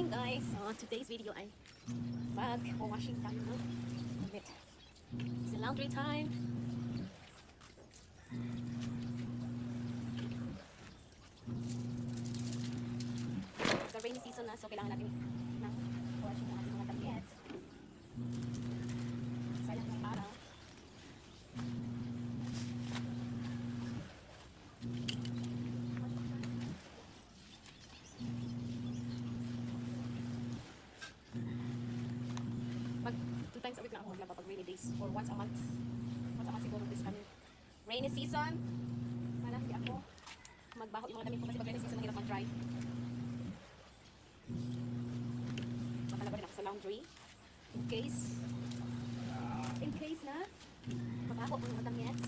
morning guys! So today's video ay mag-washing tayo ng damit. It's a laundry time. The rainy season na, so kailangan natin ng washing ng ating mga damit. Sayang ng araw. Pag 2 times a week lang ako maglaba pag rainy days or once a month siguro this coming rainy season para hindi ako magbaho yung mga damit ko kasi pag rainy season mahirap mag-dry. Makalaba rin ako sa laundry in case na mabaho ang mga damit.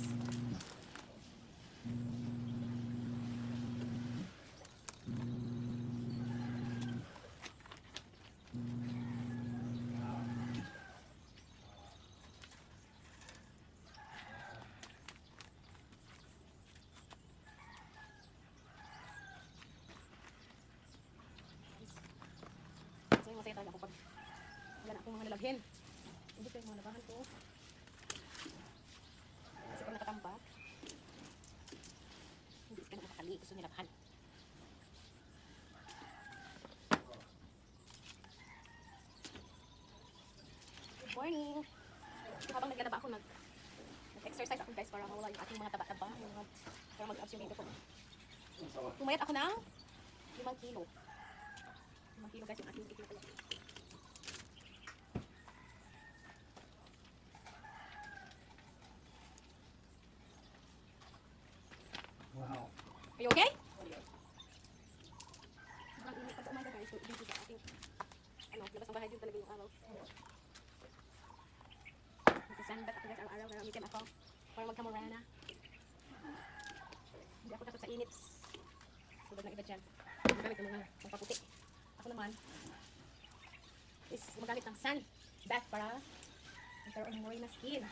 Masaya talaga ako pag wala na akong mga nalabhin. Hindi ko yung mga labahan ko. Kasi pag nakatambak, hindi ka na makakali. Gusto niya labahan. Good morning! So, habang naglalaba ako, nag-exercise ako guys para mawala yung ating mga taba-taba. Para mag-abs yung dito ko. Pumayat ako ng 5 kilo. 5 kilo guys yung ating itin pala. Wow. Are you okay? Sobrang init pag sa umaga guys. So, busy sa ating labas ng bahay din talaga yung araw. Nagsasandat ako guys araw-araw. Gamitin ako para magkamorana. Hindi ako takot sa init. Tulad ng iba dyan. Magamit ng mga pampaputi. Ako naman is gumagamit ng sun bath para magkaroon ng morning na skin.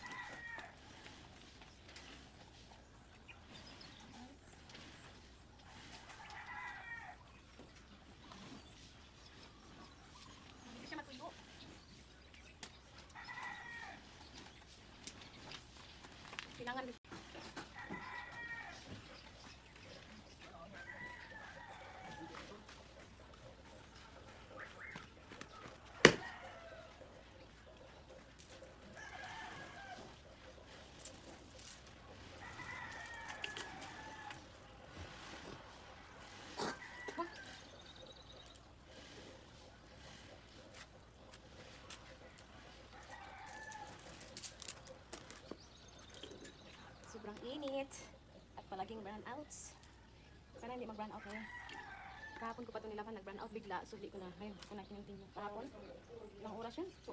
Hindi siya matuyo. Kailangan sobrang init at palaging brownouts. Sana hindi mag-brown out ngayon. Kahapon ko pa ito nilaban, nag-brown out bigla. So, di ko na, ngayon, kung nakinunting yung kahapon. Ilang oras yun? 2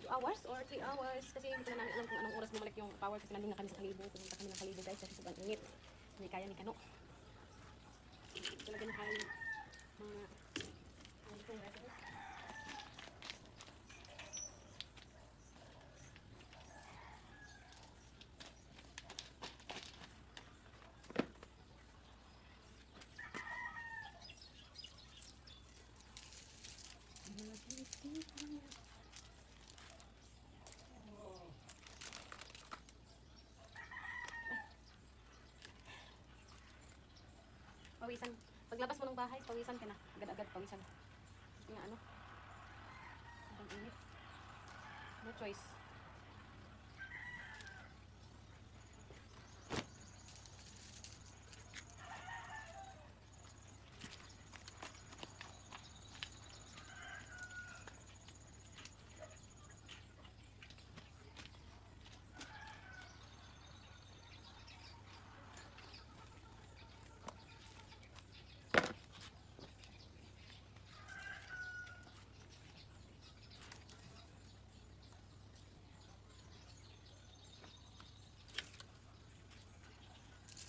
hours or 3 hours. Kasi hindi ko na namin alam kung anong oras bumalik yung power. Kasi nandun na kami sa Kalibo. Pumunta kami ng Kalibo guys. Kasi sobrang init. Hindi kaya ni Kano. Talaga na kaya mga itong residents. Pawisan. Paglabas mo ng bahay, pawisan ka na. Agad-agad pawisan. Kasi nga ang init. No choice.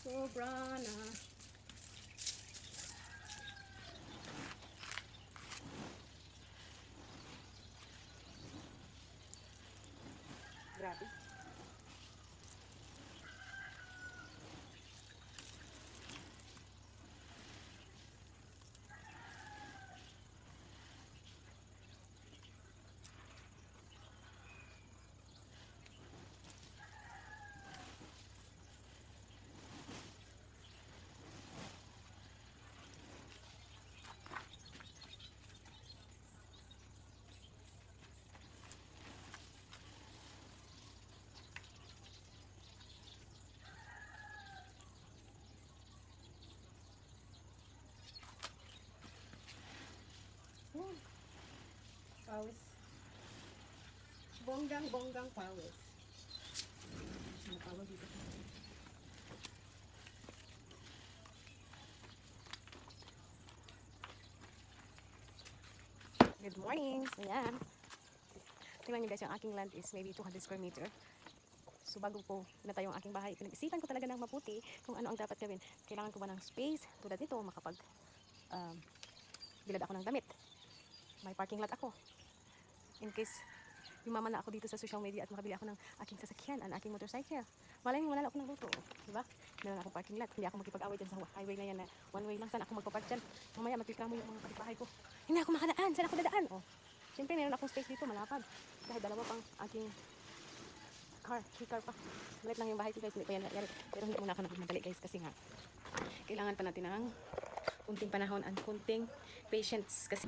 Sobra na. Grabe. Pawis. Bonggang pawis. Ano tawag dito? Good morning. So, yan. Tingnan nyo guys, yung aking land is maybe 200 square meter. So bago po pinatayo ang aking bahay, pinag-isipan ko talaga ng mabuti kung ano ang dapat gawin. Kailangan ko ba ng space tulad nito, makapag bilad ako ng damit. May parking lot ako. In case yumaman na ako dito sa social media at makabili ako ng aking sasakyan, ang aking motorcycle. Malay mo, wala na ako ng luto. Diba? Meron akong parking lot. Hindi ako makipag-away dyan sa highway na yan na one way lang. Saan ako magpapark dyan? Mamaya magkikamo yung mga kapitbahay ko. Hindi ako makadaan. Saan ako dadaan? Oh. Siyempre, meron akong space dito, malapad. Dahil dalawa pang aking key car pa. Malit lang yung bahay ko guys, hindi pa yan nangyari. Pero hindi muna ako nagmadali guys kasi nga kailangan pa natin ng kunting panahon and kunting patience kasi